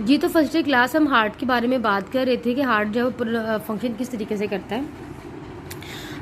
जी, तो first day class हम heart के बारे में बात कर रहे थे कि हार्ट जो है फंक्शन किस तरीके से करता है।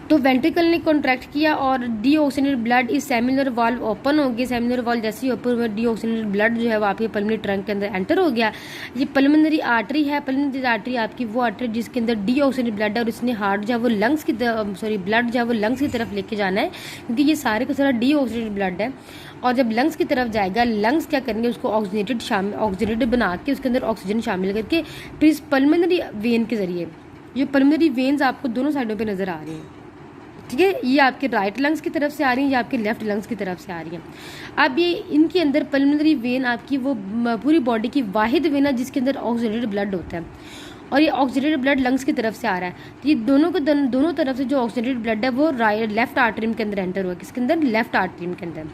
तो वेंट्रिकल ने कॉन्ट्रैक्ट किया और डीऑक्सीजनेटेड ब्लड इस सेमिलर वाल्व ओपन हो गया। सेमिलर वाल्व जैसे ही ओपन हुआ, डीऑक्सीजनेटेड ब्लड जो है वो आपके पल्मोनरी ट्रंक के अंदर एंटर हो गया। ये पल्मोनरी आर्टरी है। पल्मोनरी आर्टरी आपकी वो आर्टरी जिसके अंदर डीऑक्सीजनेटेड ब्लड है और इसने हार्ट जो है वो लंग्स की ब्लड जो है वो लंग्स की तरफ लेके जाना है, क्योंकि ये सारे का सारा डीऑक्सीजनेटेड ब्लड है। और जब लंग्स की तरफ जाएगा, लंग्स क्या करेंगे, उसको ऑक्सीजनेटेड बना के उसके अंदर ऑक्सीजन शामिल करके फिर इस पल्मोनरी वेन के जरिए, ये पल्मोनरी वेन्स आपको दोनों साइडों पे नजर आ रही हैं, ठीक है, ये आपके राइट लंग्स की तरफ से आ रही हैं, ये आपके लेफ्ट लंग्स की तरफ से आ रही हैं। अब ये इनके अंदर पल्मोनरी वेन आपकी वो पूरी बॉडी की वाहिद वेन है जिसके अंदर ऑक्सीजनेटेड ब्लड होता है, और ये ऑक्सीजनेटेड ब्लड लंग्स की तरफ से आ रहा है। तो ये दोनों तरफ से जो ऑक्सीजनेटेड ब्लड है वो लेफ्ट आर्टरियम के अंदर एंटर हुआ। किसके अंदर? लेफ्ट आर्टरियम के अंदर।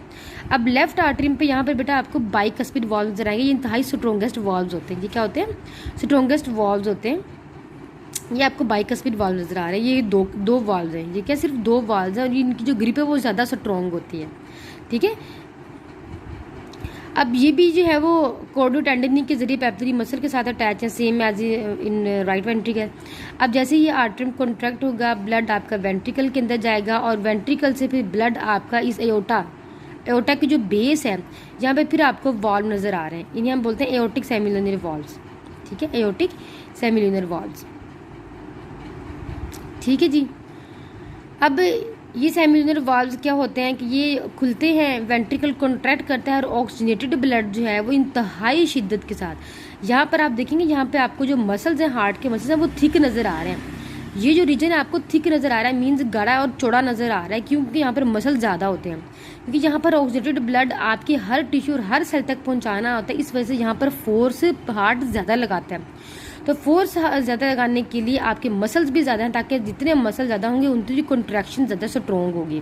अब लेफ्ट आर्टरियम पे यहाँ पर बेटा आपको बाइकस्पिड वाल्व नजर आएंगे। ये इंतहाई स्ट्रोंगेस्ट वाल्व्स होते हैं। ये क्या होते हैं? स्ट्रोंगेस्ट वाल्व्स होते हैं। ये आपको बाइकस्पिड वाल्व नजर आ रहे हैं। ये दो वाल्व हैं। ये क्या सिर्फ दो वाल्व हैं और इनकी जो ग्रिप है वो ज़्यादा स्ट्रॉन्ग होती है, ठीक है। अब ये भी जो है वो कॉर्डोटेंडनी के जरिए पेप्टरी मसल के साथ अटैच है, same as in right ventricle. अब जैसे ये आर्टरियम कॉन्ट्रैक्ट होगा, ब्लड आपका वेंट्रिकल के अंदर जाएगा और वेंट्रिकल से फिर ब्लड आपका इस एओटा की जो बेस है, यहाँ पे फिर आपको वाल्व नजर आ रहे हैं। इन्हें हम बोलते हैं एओटिक सेमिलुनर वाल्व्स, ठीक है, एओटिक सेमिलुनर वाल्व्स, ठीक है जी। अब ये सेमिलुनर वाल्व्स क्या होते हैं कि ये खुलते हैं, वेंट्रिकल कॉन्ट्रैक्ट करता है और ऑक्सीजनेटेड ब्लड जो है वो इंतहाई शिद्दत के साथ, यहाँ पर आप देखेंगे, यहाँ पे आपको जो मसल्स हैं, हार्ट के मसल्स हैं, वो थिक नज़र आ रहे हैं। ये जो रीजन है आपको थिक नज़र आ रहा है, मीन्स गाढ़ा और चौड़ा नज़र आ रहा है, क्योंकि यहाँ पर मसल ज़्यादा होते हैं, क्योंकि यहाँ पर ऑक्सीजनेटेड ब्लड आपके हर टिश्यू और हर सेल तक पहुँचाना होता है। इस वजह से यहाँ पर फोर्स हार्ट ज़्यादा लगाता है। तो फोर्स ज़्यादा लगाने के लिए आपके मसल्स भी ज़्यादा हैं, ताकि जितने मसल ज़्यादा होंगे उनकी कंट्रैक्शन ज़्यादा स्ट्रॉन्ग होगी,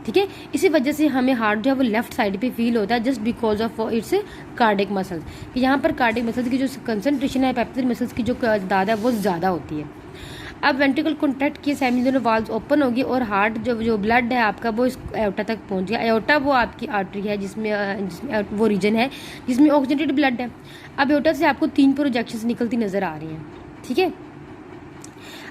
ठीक है। इसी वजह से हमें हार्ट जो है वो लेफ्ट साइड पे फील होता है, just because of its cardiac muscles. यहाँ पर कार्डिक मसल्स की जो कंसंट्रेशन है, पेप्टिक मसल्स की जो तादाद है वो ज़्यादा होती है। अब वेंट्रिकल कॉन्ट्रैक्ट किए, सेमिलुनर वाल्व्स ओपन होगी और हार्ट जो ब्लड है आपका वो इस एओटा तक पहुंच गया। एओटा वो आपकी आर्टरी है जिसमें वो रीजन है जिसमें ऑक्सीजनेटेड ब्लड है। अब एओटा से आपको 3 प्रोजेक्शंस निकलती नजर आ रही हैं, ठीक है।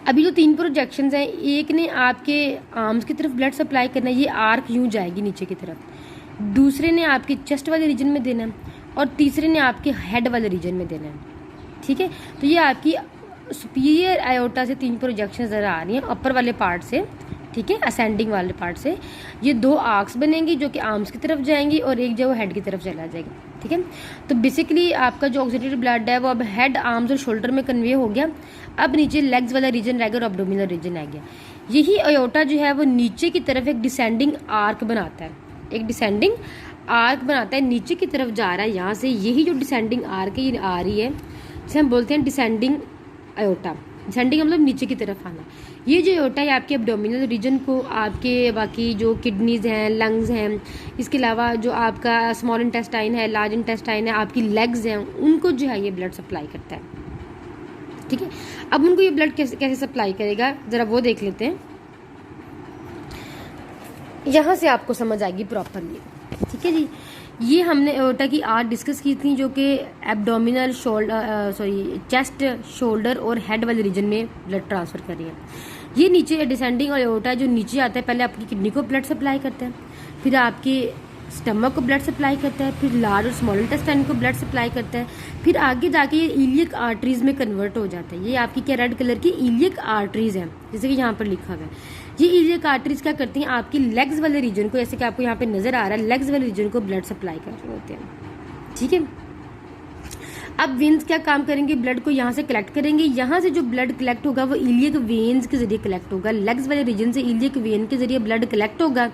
अभी जो 3 प्रोजेक्शंस हैं, एक ने आपके आर्म्स की तरफ ब्लड सप्लाई करना है, ये आर्क यूं जाएगी नीचे की तरफ। दूसरे ने आपके चेस्ट वाले रीजन में देना है और तीसरे ने आपके हेड वाले रीजन में देना है, ठीक है। तो ये आपकी सुपीरियर आयोटा से 3 प्रोजेक्शन नजर आ रही हैं अपर वाले पार्ट से, ठीक है, असेंडिंग वाले पार्ट से। ये 2 आर्क्स बनेंगी जो कि आर्म्स की तरफ जाएंगी और एक जो हेड की तरफ चला जाएगा, ठीक है। तो बेसिकली आपका जो ऑक्सीजनेटेड ब्लड है वो अब हेड, आर्म्स और शोल्डर में कन्वे हो गया। अब नीचे लेग्स वाला रीजन रहेगा और एब्डोमिनल रीजन आ गया। यही आयोटा जो है वो नीचे की तरफ एक डिसेंडिंग आर्क बनाता है, एक डिसेंडिंग आर्क बनाता है, नीचे की तरफ जा रहा है यहाँ से। यही जो डिसेंडिंग आर्क है ये आ रही है, जिसे हम बोलते हैं डिसेंडिंग आयोटा। डिसेंडिंग मतलब नीचे की तरफ आना। ये जो आयोटा है आपके एब्डोमिनल रीजन को, आपके बाकी जो किडनीज हैं, लंग्स हैं, इसके अलावा जो आपका स्मॉल इंटेस्टाइन है, लार्ज इंटेस्टाइन है, आपकी लेग्स हैं, उनको जो है ये ब्लड सप्लाई करता है, ठीक है। अब उनको ये ब्लड कैसे सप्लाई करेगा जरा वो देख लेते हैं, यहाँ से आपको समझ आएगी प्रॉपरली, ठीक है जी। ये हमने एओर्टा की आज डिस्कस की थी, जो कि एब्डोमिनल चेस्ट, शोल्डर और हेड वाले रीजन में ब्लड ट्रांसफर कर रही है। ये नीचे डिसेंडिंग और एओर्टा जो नीचे आता है, पहले आपकी किडनी को ब्लड सप्लाई करता है, फिर आपके स्टमक को ब्लड सप्लाई करता है, फिर लार्ज और स्मॉल इंटेस्टाइन को ब्लड सप्लाई करता है, फिर आगे जाके ये इलियक आर्टरीज में कन्वर्ट हो जाता है। ये आपकी क्या रेड कलर की इलियक आर्टरीज है, जैसे कि यहाँ पर लिखा हुआ है। ये इलियक आर्टरीज क्या करती हैं, आपकी लेग्स वाले रीजन को, जैसे कि आपको यहाँ पे नजर आ रहा है, लेग्स वाले रीजन को ब्लड सप्लाई कर रहे होते हैं, ठीक है। अब वेन्स क्या काम करेंगे, ब्लड को यहाँ से कलेक्ट करेंगे। यहाँ से जो ब्लड कलेक्ट होगा वो इलियक वेन्स के जरिए कलेक्ट होगा, लेग्स वाले रीजन से इलियक वेन के जरिए ब्लड कलेक्ट होगा।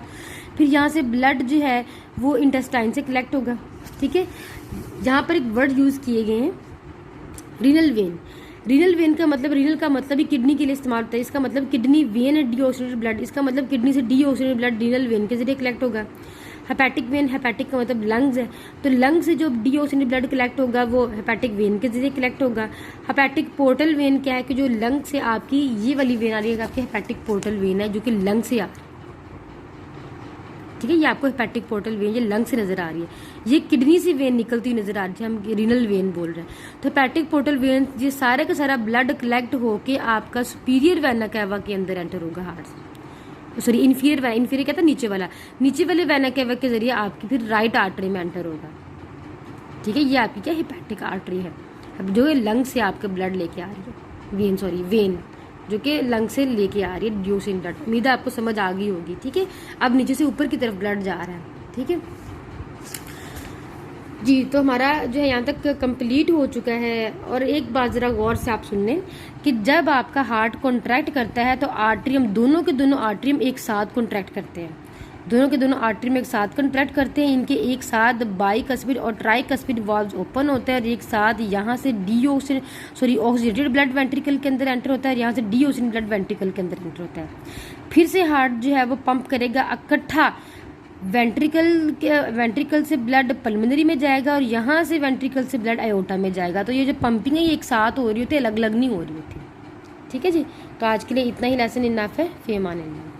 फिर यहाँ से ब्लड जो है वो इंटेस्टाइन से कलेक्ट होगा, ठीक है। यहाँ पर एक वर्ड यूज किए गए हैं, रीनल वेन। रीनल वेन का मतलब, रीनल का मतलब ही किडनी के लिए इस्तेमाल होता है, इसका मतलब किडनी वेन है, डीऑक्सीजनेटेड ब्लड, इसका मतलब किडनी से डीऑक्सीजनेटेड ब्लड रीनल वेन के जरिए कलेक्ट होगा। हेपेटिक वेन, हेपेटिक का मतलब लंग्स है, तो लंग्स से जो डीऑक्सीजनेटेड ब्लड कलेक्ट होगा वो हेपेटिक वेन के जरिए कलेक्ट होगा। हेपेटिक पोर्टल वेन क्या है कि जो लंग से आपकी ये वाली वेन आ रही है, आपकी हेपेटिक पोर्टल वेन है जो कि लंग से आ रही है, ठीक है। ये आपको हेपेटिक पोर्टल वेन ये लंग से नजर आ रही है, ये किडनी से वेन निकलती हुई नजर आ रही है, हम रीनल वेन बोल रहे हैं। तो हेपेटिक पोर्टल वेन ये सारा का सारा ब्लड कलेक्ट होके आपका सुपीरियर वेना कैवा के अंदर एंटर होगा हार्ट से, सॉरी इन्फीरियर कहता है नीचे वाले वेना कैवा के जरिए आपकी फिर राइट आर्टरी में एंटर होगा। ठीक है, ये आपकी क्या हेपेटिक आर्टरी है, अब जो लंग से आपका ब्लड लेके आ रही है, वेन जो कि लंग से लेके आ रही है ड्यूसिन ब्लड। उम्मीद है आपको समझ आ गई होगी। ठीक है, अब नीचे से ऊपर की तरफ ब्लड जा रहा है। ठीक है जी, तो हमारा जो है यहाँ तक कंप्लीट हो चुका है। और एक बात ज़रा गौर से आप सुन लें कि जब आपका हार्ट कॉन्ट्रैक्ट करता है तो आर्ट्रियम, दोनों के दोनों आर्ट्रियम एक साथ कॉन्ट्रैक्ट करते हैं, दोनों के दोनों आर्टरी में एक साथ कॉन्ट्रैक्ट करते हैं। इनके एक साथ बाइकस्पिड और ट्राइकस्पिड वाल्व्स ओपन होते हैं और एक साथ यहाँ से ऑक्सीजनेटेड ब्लड वेंट्रिकल के अंदर एंटर होता है और यहाँ से डीऑक्सीजनेटेड ब्लड वेंट्रिकल के अंदर एंटर होता है। फिर से हार्ट जो है वो पंप करेगा इकट्ठा, वेंट्रिकल से ब्लड पल्मोनरी में जाएगा और यहाँ से वेंट्रिकल से ब्लड आयोटा में जाएगा। तो ये जो पंपिंग है ये एक साथ हो रही होती है, अलग अलग नहीं हो रही होती। ठीक है जी, तो आज के लिए इतना ही लेसन इनफ है। फी अमान अल्लाह।